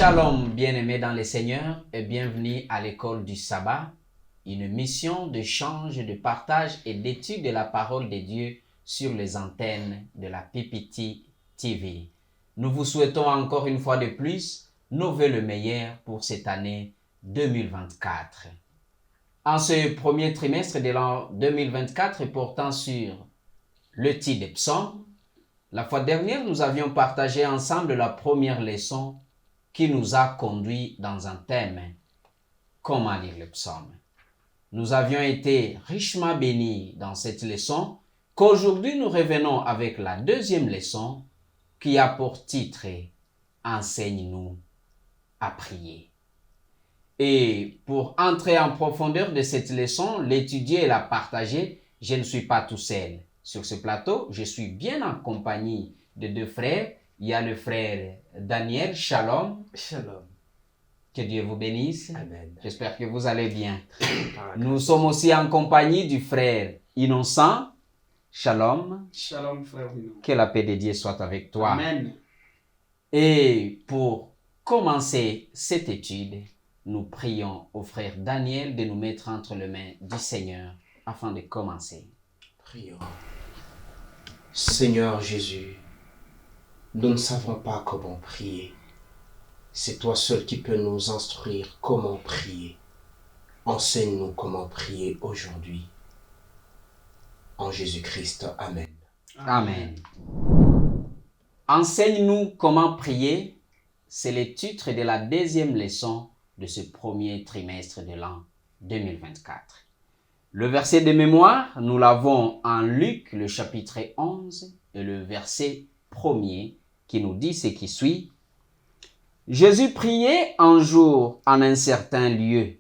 Shalom, bien-aimés dans le Seigneur, et bienvenue à l'école du sabbat, une mission d'échange, de partage et d'étude de la parole de Dieu sur les antennes de la PPT TV. Nous vous souhaitons encore une fois de plus nos vœux le meilleur pour cette année 2024. En ce premier trimestre de l'an 2024 portant sur le titre des psaumes, la fois dernière, nous avions partagé ensemble la première leçon qui nous a conduit dans un thème, comment lire le psaume. Nous avions été richement bénis dans cette leçon, qu'aujourd'hui nous revenons avec la deuxième leçon qui a pour titre « Enseigne-nous à prier ». Et pour entrer en profondeur de cette leçon, l'étudier et la partager, je ne suis pas tout seul. Sur ce plateau, je suis bien en compagnie de deux frères. Il y a le frère Daniel, Shalom. Shalom. Que Dieu vous bénisse. Amen. J'espère que vous allez bien. Nous sommes aussi en compagnie du frère Innocent. Shalom. Shalom, frère Bruno. Que la paix de Dieu soit avec toi. Amen. Et pour commencer cette étude, nous prions au frère Daniel de nous mettre entre les mains du Seigneur afin de commencer. Prions. Seigneur Jésus, nous ne savons pas comment prier. C'est toi seul qui peux nous instruire comment prier. Enseigne-nous comment prier aujourd'hui. En Jésus-Christ, Amen. Amen. Enseigne-nous comment prier, c'est le titre de la deuxième leçon de ce premier trimestre de l'an 2024. Le verset de mémoire, nous l'avons en Luc, le chapitre 11, et le verset 1er qui nous dit ce qui suit. Jésus priait un jour en un certain lieu.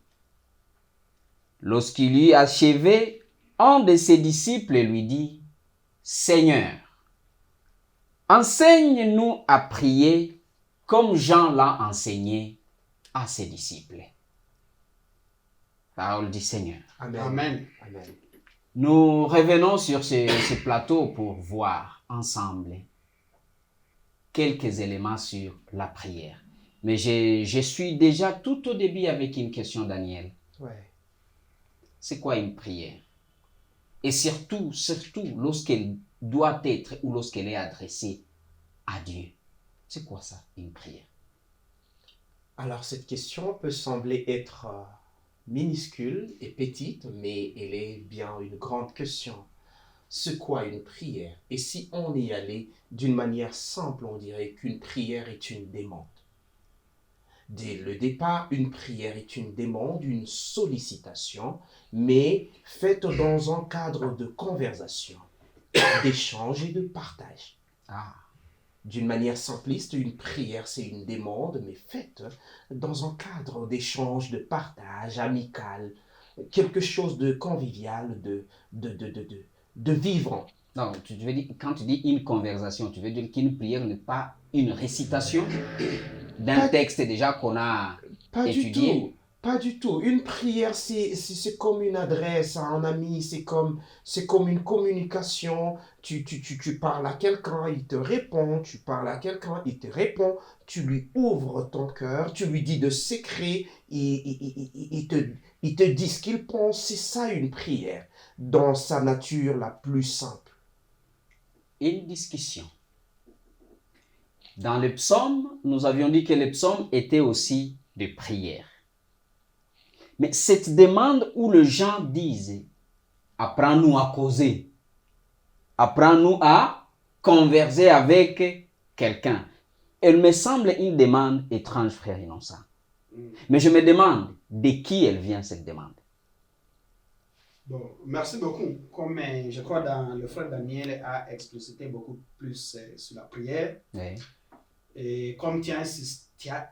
Lorsqu'il eut achevé, un de ses disciples lui dit, « Seigneur, enseigne-nous à prier comme Jean l'a enseigné à ses disciples. » Parole du Seigneur. Amen. Amen. Amen. Nous revenons sur ce plateau pour voir ensemble quelques éléments sur la prière. Mais je suis déjà tout au début avec une question, Daniel. Ouais. C'est quoi une prière? Et surtout, lorsqu'elle doit être ou lorsqu'elle est adressée à Dieu. C'est quoi ça, une prière? Alors cette question peut sembler être minuscule et petite, mais elle est bien une grande question. C'est quoi une prière? Et si on y allait d'une manière simple, on dirait qu'une prière est une demande. Dès le départ, une prière est une demande, une sollicitation, mais faite dans un cadre de conversation, d'échange et de partage. Ah, D'une manière simpliste, une prière, c'est une demande, mais faite dans un cadre d'échange, de partage, amical, quelque chose de convivial, de vivant. non, tu veux dire, quand tu dis une conversation, tu veux dire qu'une prière n'est pas une récitation d'un Pas- texte déjà qu'on a Pas du étudié? tout. Pas du tout. Une prière, c'est comme une adresse à un ami, c'est comme une communication. Tu parles à quelqu'un, il te répond. Tu parles à quelqu'un, il te répond. Tu lui ouvres ton cœur, tu lui dis de secrets, il te dit ce qu'il pense. C'est ça une prière, dans sa nature la plus simple. Une discussion. Dans le psaume, nous avions dit que le psaume était aussi de prière. Mais cette demande où les gens disent « apprends-nous à causer »,« apprends-nous à converser avec quelqu'un », elle me semble une demande étrange, frère Innocent. Mais je me demande de qui elle vient cette demande. Bon, merci beaucoup. Comme je crois dans le frère Daniel a explicité beaucoup plus sur la prière, Oui. et comme tu as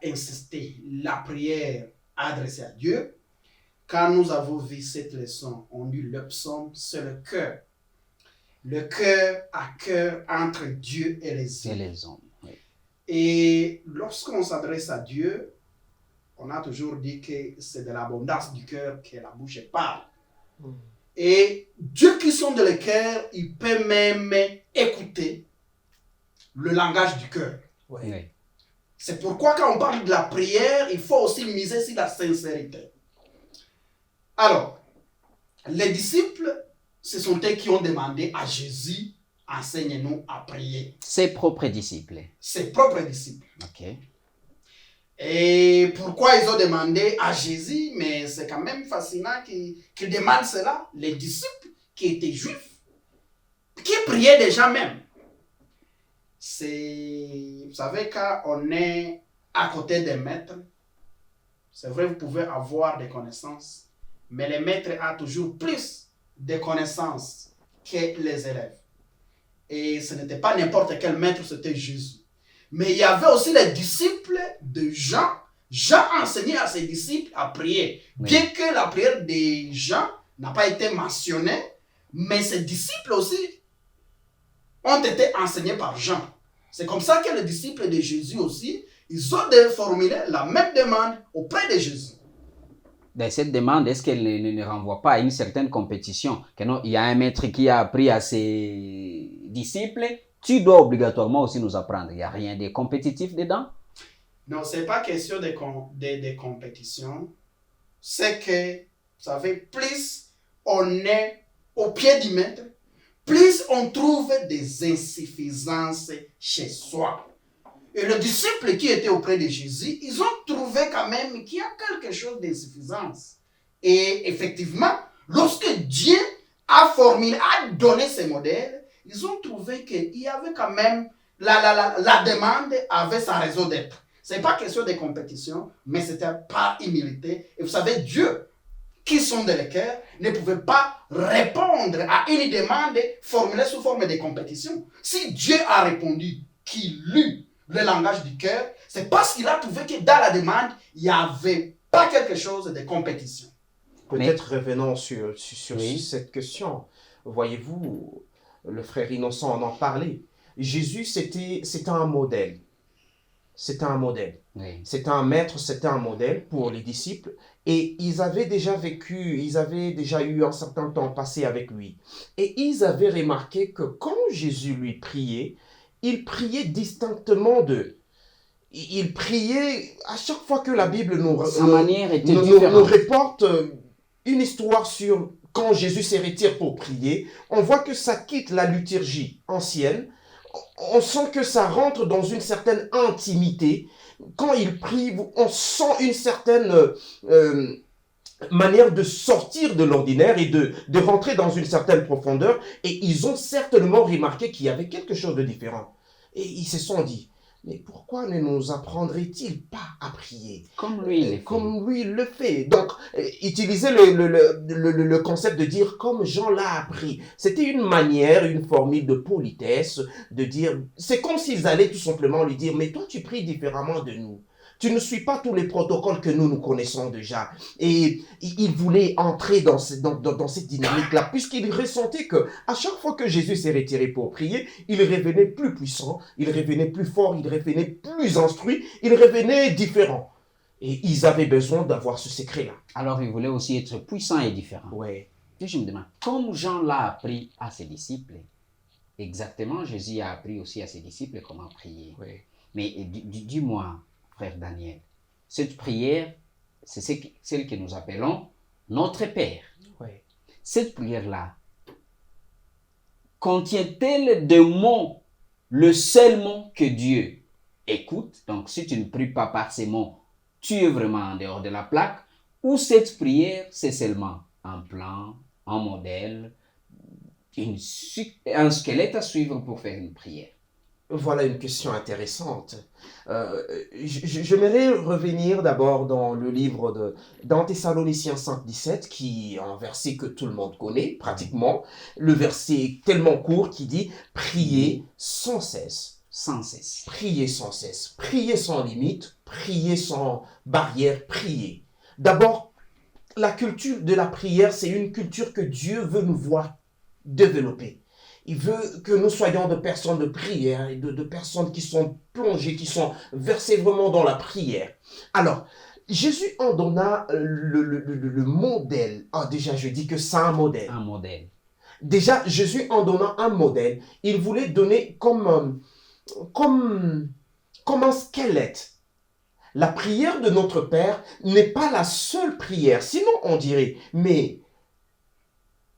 insisté, la prière adressée à Dieu, quand nous avons vu cette leçon, on dit le psaume, c'est le cœur. Le cœur à cœur entre Dieu et les C'est hommes. les hommes. Oui. Et lorsqu'on s'adresse à Dieu, on a toujours dit que c'est de l'abondance du cœur que la bouche parle. Et Dieu qui sonde le cœur, il peut même écouter le langage du cœur. Ouais. Oui. C'est pourquoi quand on parle de la prière, il faut aussi miser sur la sincérité. Alors, les disciples, ce sont eux qui ont demandé à Jésus, enseigne-nous à prier. Ses propres disciples. Ses propres disciples. Ok. Et pourquoi ils ont demandé à Jésus, mais c'est quand même fascinant qu'ils demandent cela, les disciples qui étaient juifs, qui priaient déjà même. Vous savez, quand on est à côté des maîtres, c'est vrai, vous pouvez avoir des connaissances, mais les maîtres ont toujours plus de connaissances que les élèves. Et ce n'était pas n'importe quel maître, c'était Jésus. Mais il y avait aussi les disciples de Jean. Jean enseignait à ses disciples à prier. Oui. Bien que la prière de Jean n'a pas été mentionnée, mais ses disciples aussi ont été enseignés par Jean. C'est comme ça que les disciples de Jésus aussi, ils ont formulé la même demande auprès de Jésus. Dans cette demande, est-ce qu'elle ne renvoie pas à une certaine compétition? Que non, il y a un maître qui a appris à ses disciples, tu dois obligatoirement aussi nous apprendre. Il n'y a rien de compétitif dedans? Non, ce n'est pas question de compétition. C'est que, vous savez, plus on est au pied du maître, plus on trouve des insuffisances chez soi. Et les disciples qui étaient auprès de Jésus, ils ont trouvé quand même qu'il y a quelque chose d'insuffisance. Et effectivement, lorsque Dieu a formulé, a donné ces modèles, ils ont trouvé qu'il y avait quand même, la demande avait sa raison d'être. Ce n'est pas question de compétition, mais c'était par humilité. Et vous savez, Dieu, qui sonde le cœur, ne pouvait pas répondre à une demande formulée sous forme de compétition. Si Dieu a répondu qu'il lut le langage du cœur, c'est parce qu'il a trouvé que dans la demande, il n'y avait pas quelque chose de compétition. Peut-être revenons sur cette question. Voyez-vous, le frère Innocent en parlait. Jésus, c'était un modèle. C'était un modèle. Oui. C'était un maître, c'était un modèle pour les disciples. Et ils avaient déjà vécu, ils avaient déjà eu un certain temps passé avec lui. Et ils avaient remarqué que quand Jésus lui priait, il priait distinctement d'eux. Il priait à chaque fois que la Bible nous reporte une histoire sur quand Jésus se retire pour prier. On voit que ça quitte la liturgie ancienne. On sent que ça rentre dans une certaine intimité. Quand il prie, on sent une certaine manière de sortir de l'ordinaire et de rentrer dans une certaine profondeur. Et ils ont certainement remarqué qu'il y avait quelque chose de différent. Et ils se sont dit, mais pourquoi ne nous apprendrait-il pas à prier comme lui il le fait. Donc, utiliser le concept de dire comme Jean l'a appris. C'était une manière, une formule de politesse, de dire, c'est comme s'ils allaient tout simplement lui dire, mais toi tu pries différemment de nous. Tu ne suis pas tous les protocoles que nous connaissons déjà. Et il voulait entrer dans cette dynamique-là, puisqu'il ressentait que à chaque fois que Jésus s'est retiré pour prier, il revenait plus puissant, il revenait plus fort, il revenait plus instruit, il revenait différent. Et ils avaient besoin d'avoir ce secret-là. Alors, il voulait aussi être puissant et différent. Oui. Puis je me demande, comme Jean l'a appris à ses disciples, exactement, Jésus a appris aussi à ses disciples comment prier. Oui. Mais dis-moi, frère Daniel, cette prière, c'est celle que nous appelons notre Père. Oui. Cette prière-là, contient-elle des mots, le seul mot que Dieu écoute? Donc, si tu ne pries pas par ces mots, tu es vraiment en dehors de la plaque. Ou cette prière, c'est seulement un plan, un modèle, un squelette à suivre pour faire une prière? Voilà une question intéressante. J'aimerais revenir d'abord dans le livre dans Thessaloniciens 5,17, qui est un verset que tout le monde connaît pratiquement. Le verset tellement court qui dit « Priez sans cesse ». Sans cesse. Priez sans cesse. Priez sans limite. Priez sans barrière. Priez. D'abord, la culture de la prière, c'est une culture que Dieu veut nous voir développer. Il veut que nous soyons de personnes de prière et de personnes qui sont plongées, qui sont versées vraiment dans la prière. Alors, Jésus en donna le modèle. Ah, déjà, je dis que c'est un modèle. Un modèle. Déjà, Jésus en donnant un modèle, il voulait donner comme un squelette La prière de notre Père n'est pas la seule prière. Sinon, on dirait, mais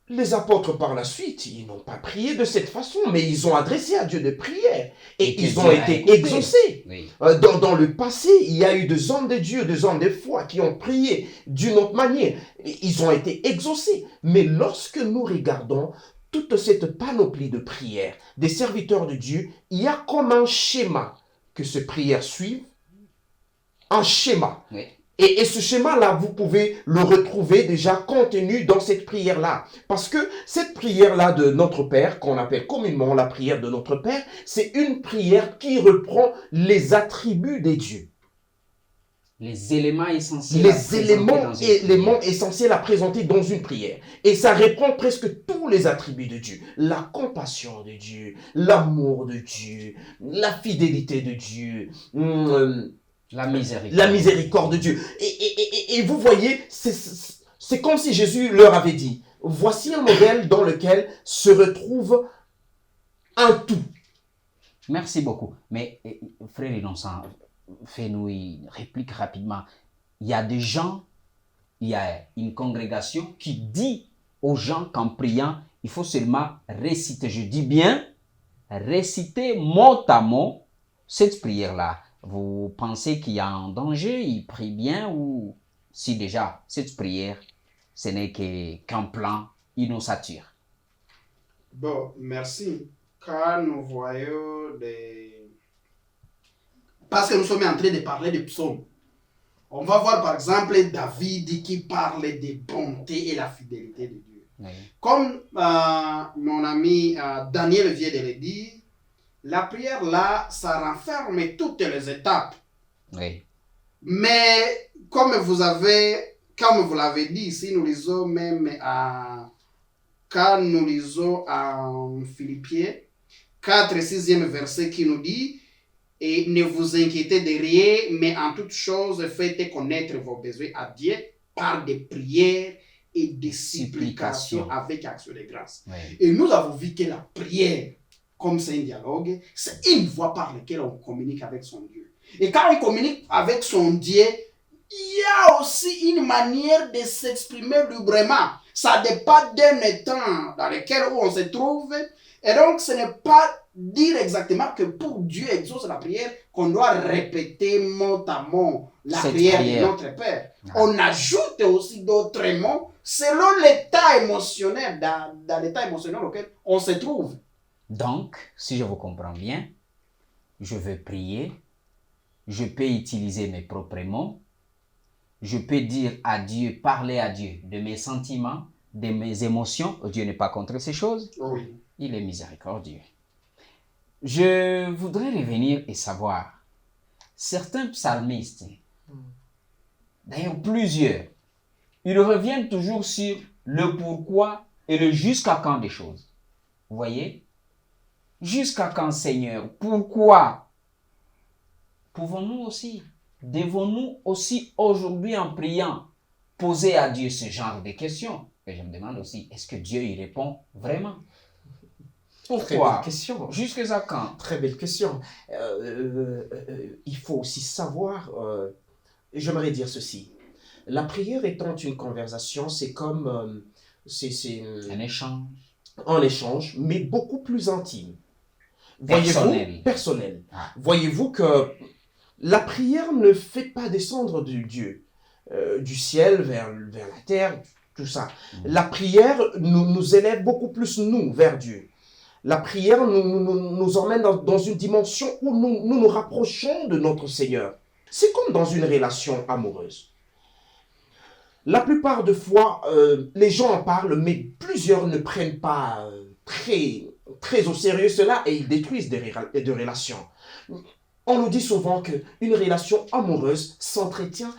les apôtres par la suite, ils n'ont pas prié de cette façon, mais ils ont adressé à Dieu des prières. Et ils ont été exaucés. Oui. Dans le passé, il y a eu des hommes de Dieu, des hommes de foi qui ont prié d'une autre manière. Ils ont été exaucés. Mais lorsque nous regardons toute cette panoplie de prières des serviteurs de Dieu, il y a comme un schéma que ces prières suivent. Un schéma. Oui. Et ce schéma-là, vous pouvez le retrouver déjà contenu dans cette prière-là. Parce que cette prière-là de notre Père, qu'on appelle communément la prière de notre Père, c'est une prière qui reprend les attributs des dieux. Les éléments essentiels. Les éléments essentiels à présenter dans une prière. Et ça reprend presque tous les attributs de Dieu. La compassion de Dieu, l'amour de Dieu, la fidélité de Dieu, la miséricorde de Dieu. Et vous voyez, c'est comme si Jésus leur avait dit, voici un modèle dans lequel se retrouve un tout. Merci beaucoup. Mais frère Innocent, fais-nous une réplique rapidement. Il y a des gens, il y a une congrégation qui dit aux gens qu'en priant, il faut seulement réciter, je dis bien, réciter mot à mot cette prière-là. Vous pensez qu'il y a un danger, il prie bien, ou si déjà cette prière, ce n'est qu'un plan innovateur? Bon, merci. Car nous voyons des... Parce que nous sommes en train de parler de psaumes. On va voir par exemple David qui parle de bonté et la fidélité de Dieu. Oui. Comme mon ami Daniel vient de le dire, la prière là, ça renferme toutes les étapes. Oui. Mais comme vous l'avez dit, si nous lisons même quand nous lisons en Philippiens 4, 6e verset qui nous dit, et ne vous inquiétez de rien, mais en toutes choses, faites connaître vos besoins à Dieu par des prières et des supplications avec action de grâce. Oui. Et nous avons vu que la prière, comme c'est un dialogue, c'est une voie par laquelle on communique avec son Dieu. Et quand on communique avec son Dieu, il y a aussi une manière de s'exprimer librement. Ça dépend d'un état dans lequel on se trouve. Et donc, ce n'est pas dire exactement que pour Dieu exauce la prière, qu'on doit répéter mot à mot la prière de notre Père. Ah. On ajoute aussi d'autres mots selon l'état émotionnel, dans l'état émotionnel auquel on se trouve. Donc, si je vous comprends bien, je veux prier, je peux utiliser mes propres mots, je peux dire à Dieu, parler à Dieu de mes sentiments, de mes émotions. Dieu n'est pas contre ces choses. Oui. Il est miséricordieux. Je voudrais revenir et savoir, certains psalmistes, d'ailleurs plusieurs, ils reviennent toujours sur le pourquoi et le jusqu'à quand des choses. Vous voyez? Jusqu'à quand, Seigneur? Pourquoi? Devons-nous aussi aujourd'hui en priant poser à Dieu ce genre de questions? Et je me demande aussi, est-ce que Dieu y répond vraiment? Pourquoi? Très belle question. Jusqu'à quand? Très belle question. Il faut aussi savoir, j'aimerais dire ceci. La prière étant une conversation, c'est comme... c'est un échange. Un échange, mais beaucoup plus intime. Personnel. Ah. Voyez-vous que la prière ne fait pas descendre du ciel vers la terre, tout ça. La prière nous élève beaucoup plus, vers Dieu. La prière nous emmène dans une dimension où nous rapprochons de notre Seigneur. C'est comme dans une relation amoureuse. La plupart des fois, les gens en parlent, mais plusieurs ne prennent pas très au sérieux cela et ils détruisent des relations. On nous dit souvent qu'une relation amoureuse s'entretient,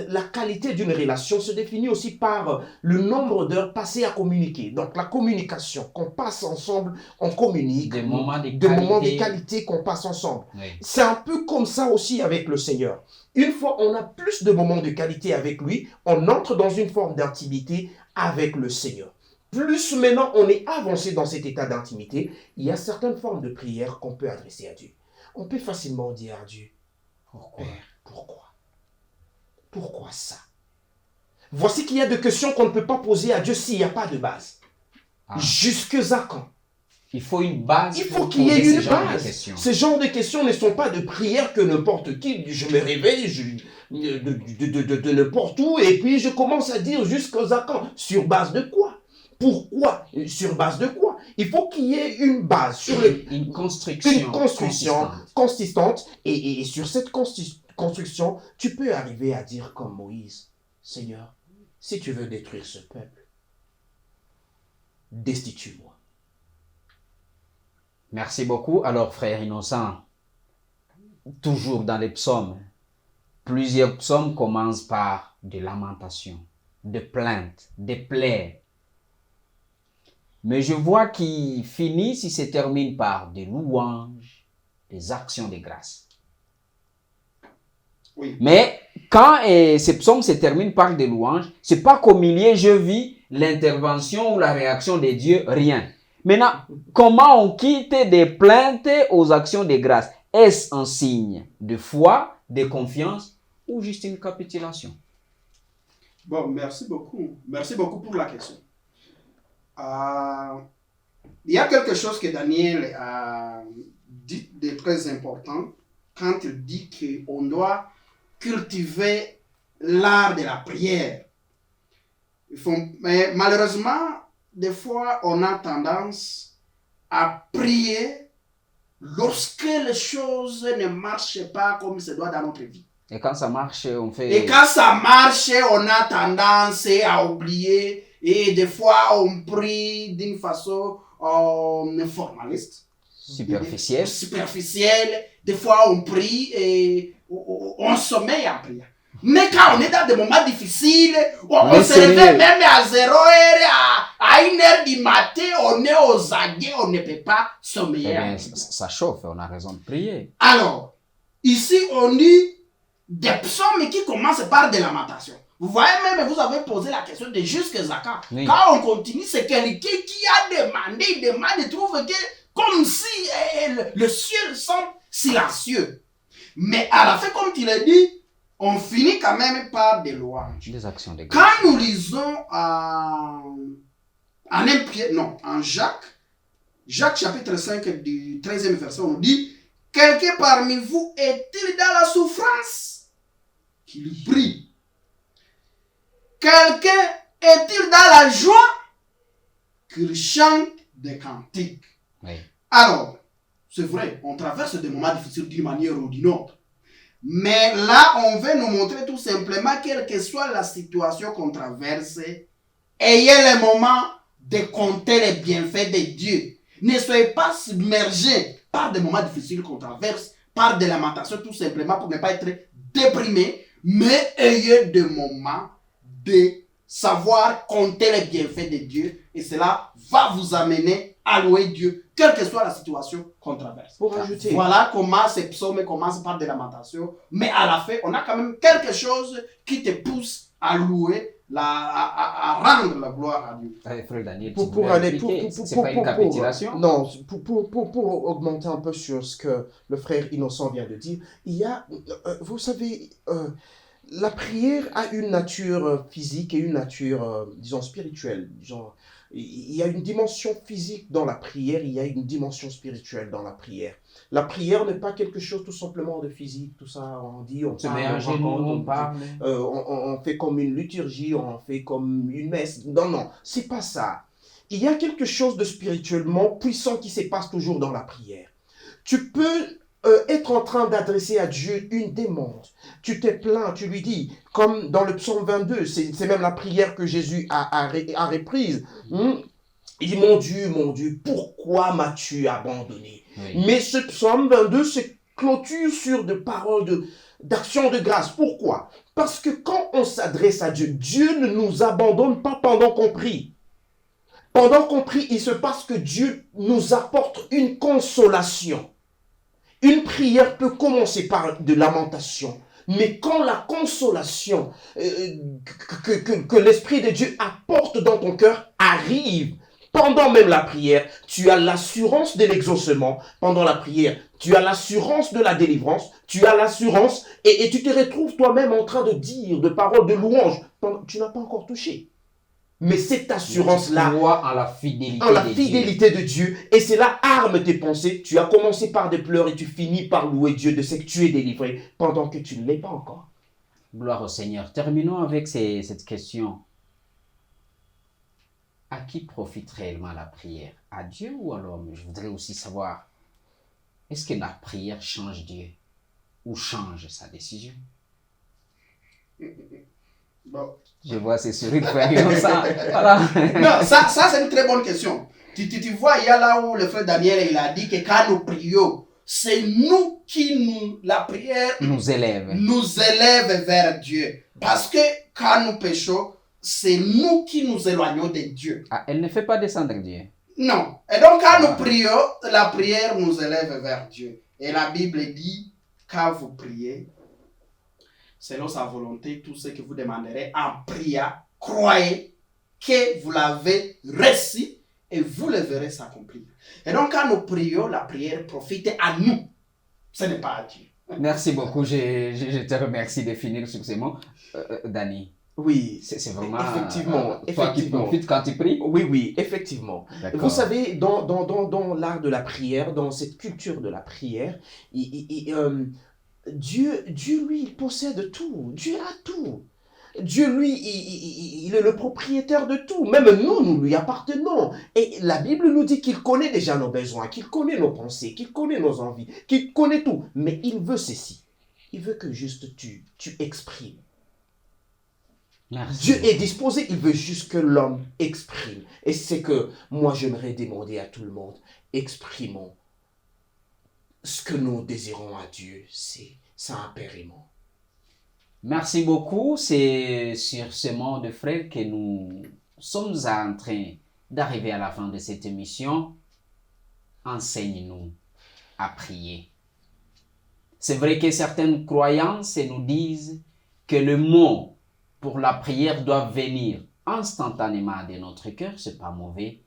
la qualité d'une relation se définit aussi par le nombre d'heures passées à communiquer. Donc la communication qu'on passe ensemble, on communique. Des moments de qualité qu'on passe ensemble. Oui. C'est un peu comme ça aussi avec le Seigneur. Une fois on a plus de moments de qualité avec lui, on entre dans une forme d'intimité avec le Seigneur. Plus maintenant on est avancé dans cet état d'intimité, il y a certaines formes de prières qu'on peut adresser à Dieu. On peut facilement dire à Dieu, Pourquoi? Pourquoi ça? Voici qu'il y a des questions qu'on ne peut pas poser à Dieu s'il n'y a pas de base. Jusque à quand? Il faut une base. Il faut qu'il y ait une base. Questions. Ces genres de questions ne sont pas de prières que n'importe qui. Je me réveille de n'importe où et puis je commence à dire jusqu'à quand? Sur base de quoi? Pourquoi? Sur base de quoi? Il faut qu'il y ait une base, une construction consistante. Et sur cette construction, tu peux arriver à dire comme Moïse, Seigneur, si tu veux détruire ce peuple, destitue-moi. Merci beaucoup. Alors, frère Innocent, toujours dans les psaumes, plusieurs psaumes commencent par des lamentations, de plaintes, des plaies. Mais je vois qu'ils finissent, ils se terminent par des louanges, des actions de grâce. Oui. Mais quand ces psaumes se terminent par des louanges, c'est pas qu'au milieu, je vis l'intervention ou la réaction de Dieu, rien. Maintenant, comment on quitte des plaintes aux actions de grâce? Est-ce un signe de foi, de confiance ou juste une capitulation? Bon, merci beaucoup. Merci beaucoup pour la question. Il y a quelque chose que Daniel a dit de très important quand il dit qu'on doit cultiver l'art de la prière. Mais malheureusement, des fois, on a tendance à prier lorsque les choses ne marchent pas comme il se doit dans notre vie. Et quand ça marche, on fait... Et quand ça marche, on a tendance à oublier. Et des fois, on prie d'une façon formaliste. Superficielle. Des fois, on prie et on sommeille en prière. Mais quand on est dans des moments difficiles, on se réveille même à 0 heure, à 1 heure du matin, on est aux aguets, on ne peut pas sommeiller. Eh bien, ça chauffe, on a raison de prier. Alors, ici, on dit des psaumes qui commencent par des lamentations. Vous voyez même, vous avez posé la question de jusqu'à quand. Oui. Quand on continue, c'est quelqu'un qui a demandé, il trouve que comme si le ciel semble silencieux. Mais à la fin, comme tu l'as dit, on finit quand même par des louanges. Des actions de grâce. Quand nous lisons en Jacques chapitre 5 du 13e verset, on dit, quelqu'un parmi vous est-il dans la souffrance? Qu'il prie. Quelqu'un est-il dans la joie? Qu'il chante des cantiques. Oui. Alors, c'est vrai, on traverse des moments difficiles d'une manière ou d'une autre. Mais là, on veut nous montrer tout simplement, quelle que soit la situation qu'on traverse, ayez le moment de compter les bienfaits de Dieu. Ne soyez pas submergés par des moments difficiles qu'on traverse, par des lamentations, tout simplement pour ne pas être déprimé, mais ayez des moments de savoir compter les bienfaits de Dieu, et cela va vous amener à louer Dieu, quelle que soit la situation qu'on traverse. Pour ajouter. Voilà comment ces psaumes commencent par des lamentations, mais à la fin, on a quand même quelque chose qui te pousse à louer, à rendre la gloire à Dieu. Frère Daniel, c'est pas une capitulation? Non, pour augmenter un peu sur ce que le frère Innocent vient de dire, il y a, vous savez, la prière a une nature physique et une nature, disons, spirituelle. Disons, il y a une dimension physique dans la prière, il y a une dimension spirituelle dans la prière. La prière n'est pas quelque chose tout simplement de physique, tout ça, on dit, on parle, on fait comme une liturgie, on fait comme une messe. Non, c'est pas ça. Il y a quelque chose de spirituellement puissant qui se passe toujours dans la prière. Tu peux être en train d'adresser à Dieu une demande. Tu te plains, tu lui dis, comme dans le psaume 22, c'est même la prière que Jésus a reprise. Il dit, mon Dieu, pourquoi m'as-tu abandonné? Oui. Mais ce psaume 22 se clôture sur des paroles d'action de grâce. Pourquoi? Parce que quand on s'adresse à Dieu, Dieu ne nous abandonne pas pendant qu'on prie. Pendant qu'on prie, il se passe que Dieu nous apporte une consolation. Une prière peut commencer par de lamentation, mais quand la consolation que l'Esprit de Dieu apporte dans ton cœur arrive, Pendant même la prière, tu as l'assurance de l'exaucement. Pendant la prière, tu as l'assurance de la délivrance. Tu as l'assurance et tu te retrouves toi-même en train de dire de paroles de louange. Tu n'as pas encore touché. Mais cette assurance-là, tu crois en la fidélité, de Dieu, et cela arme tes pensées. Tu as commencé par des pleurs et tu finis par louer Dieu de ce que tu es délivré pendant que tu ne l'es pas encore. Gloire au Seigneur. Terminons avec cette question. À qui profite réellement la prière? À Dieu ou à l'homme? Je voudrais aussi savoir, est-ce que la prière change Dieu ou change sa décision? Bon. Je vois ces sourires frère comme ça. Voilà. Non, ça c'est une très bonne question. Tu vois, il y a là où le frère Daniel il a dit que quand nous prions, c'est nous qui la prière nous élève vers Dieu. Parce que quand nous péchons, c'est nous qui nous éloignons de Dieu. Ah, elle ne fait pas descendre Dieu. Non. Et donc quand nous prions, la prière nous élève vers Dieu. Et la Bible dit, quand vous priez, selon sa volonté, tout ce que vous demanderez en priant, croyez que vous l'avez reçu et vous le verrez s'accomplir. Et donc, quand nous prions, la prière profite à nous. Ce n'est pas à Dieu. Merci beaucoup. Je te remercie de finir sur ces mots. Danny. Oui, c'est vraiment toi qui profites quand tu pries. Oui, effectivement. Vous savez, dans l'art de la prière, dans cette culture de la prière, Dieu, lui, il possède tout. Dieu a tout. Dieu, lui, il est le propriétaire de tout. Même nous lui appartenons. Et la Bible nous dit qu'il connaît déjà nos besoins, qu'il connaît nos pensées, qu'il connaît nos envies, qu'il connaît tout. Mais il veut ceci. Il veut que juste tu exprimes. Merci. Dieu est disposé, il veut juste que l'homme exprime. Et c'est que moi, j'aimerais demander à tout le monde, exprimons ce que nous désirons à Dieu, c'est impérément. Merci beaucoup. C'est sur ce mot de frère que nous sommes en train d'arriver à la fin de cette émission. Enseigne-nous à prier. C'est vrai que certaines croyances nous disent que le mot pour la prière doit venir instantanément de notre cœur. C'est pas mauvais.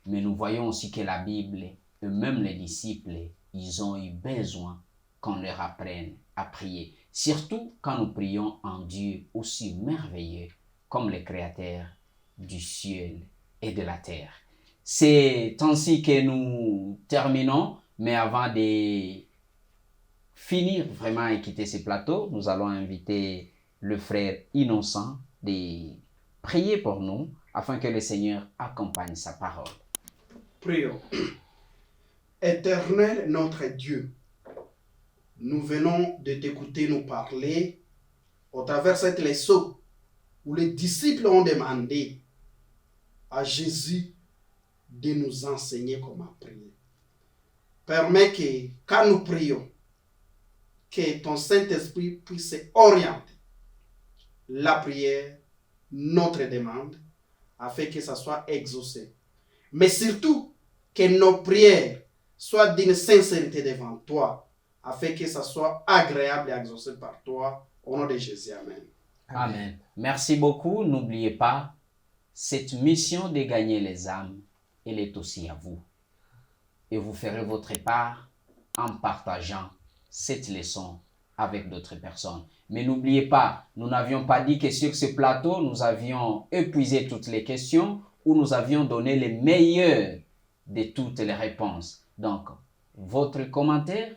Mais nous voyons aussi que la Bible, et même les disciples, ils ont eu besoin qu'on leur apprenne à prier. Surtout quand nous prions en Dieu aussi merveilleux comme le Créateur du ciel et de la terre. C'est ainsi que nous terminons, mais avant de finir vraiment et quitter ce plateau, nous allons inviter le frère Innocent de prier pour nous afin que le Seigneur accompagne sa parole. Prions. Éternel notre Dieu, nous venons de t'écouter nous parler au travers cette leçon où les disciples ont demandé à Jésus de nous enseigner comment prier. Permets que quand nous prions, que ton Saint-Esprit puisse orienter la prière, notre demande, afin que ça soit exaucé. Mais surtout, que nos prières soient d'une sincérité devant toi, afin que ça soit agréable et exaucé par toi. Au nom de Jésus, Amen. Amen. Merci beaucoup. N'oubliez pas, cette mission de gagner les âmes, elle est aussi à vous. Et vous ferez votre part en partageant cette leçon avec d'autres personnes. Mais n'oubliez pas, nous n'avions pas dit que sur ce plateau, nous avions épuisé toutes les questions ou nous avions donné les meilleures de toutes les réponses. Donc, votre commentaire,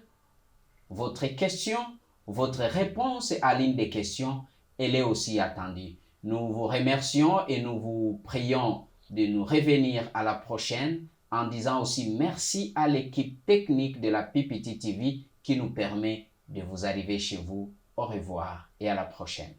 votre question, votre réponse à l'une des questions, elle est aussi attendue. Nous vous remercions et nous vous prions de nous revenir à la prochaine en disant aussi merci à l'équipe technique de la PPT TV qui nous permet de vous arriver chez vous. Au revoir et à la prochaine.